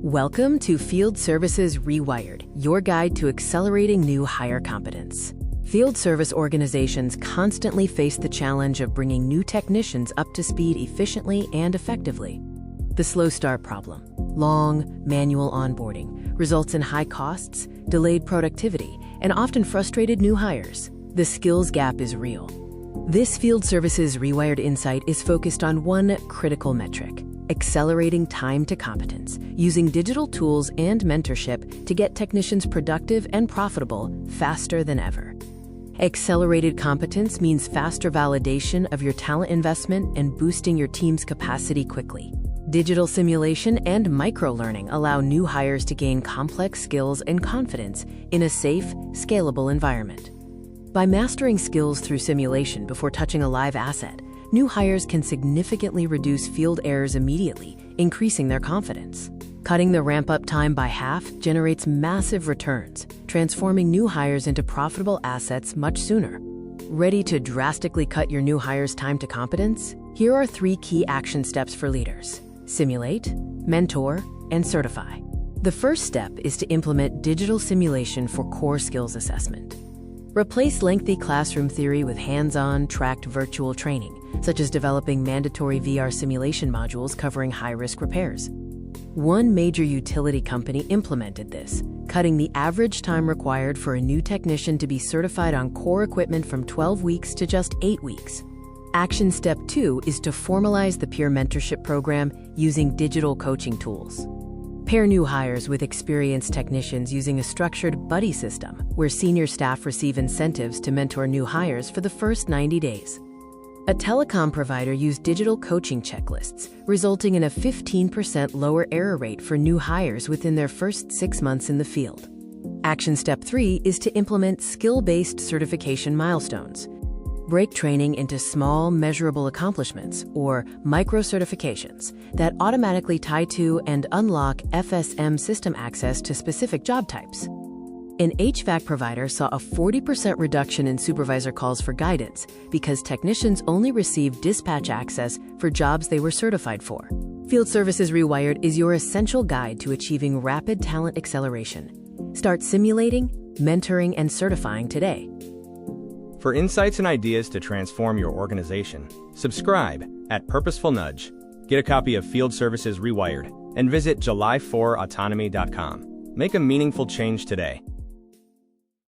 Welcome to Field Services Rewired, your guide to accelerating new hire competence. Field service organizations constantly face the challenge of bringing new technicians up to speed efficiently and effectively. The slow start problem, long, manual onboarding, results in high costs, delayed productivity, and often frustrated new hires. The skills gap is real. This Field Services Rewired insight is focused on one critical metric: accelerating time to competence, using digital tools and mentorship to get technicians productive and profitable faster than ever. Accelerated competence means faster validation of your talent investment and boosting your team's capacity quickly. Digital simulation and micro-learning allow new hires to gain complex skills and confidence in a safe, scalable environment. By mastering skills through simulation before touching a live asset, new hires can significantly reduce field errors immediately, increasing their confidence. Cutting the ramp-up time by half generates massive returns, transforming new hires into profitable assets much sooner. Ready to drastically cut your new hires' time to competence? Here are 3 key action steps for leaders: simulate, mentor, and certify. The first step is to implement digital simulation for core skills assessment. Replace lengthy classroom theory with hands-on, tracked virtual training, such as developing mandatory VR simulation modules covering high-risk repairs. One major utility company implemented this, cutting the average time required for a new technician to be certified on core equipment from 12 weeks to just 8 weeks. Action step 2 is to formalize the peer mentorship program using digital coaching tools. Pair new hires with experienced technicians using a structured buddy system, where senior staff receive incentives to mentor new hires for the first 90 days. A telecom provider used digital coaching checklists, resulting in a 15% lower error rate for new hires within their first 6 months in the field. Action step 3 is to implement skill-based certification milestones. Break training into small, measurable accomplishments, or micro-certifications, that automatically tie to and unlock FSM system access to specific job types. An HVAC provider saw a 40% reduction in supervisor calls for guidance because technicians only received dispatch access for jobs they were certified for. Field Services Rewired is your essential guide to achieving rapid talent acceleration. Start simulating, mentoring, and certifying today. For insights and ideas to transform your organization, subscribe at Purposeful Nudge, get a copy of Field Services Rewired, and visit July4autonomy.com. Make a meaningful change today.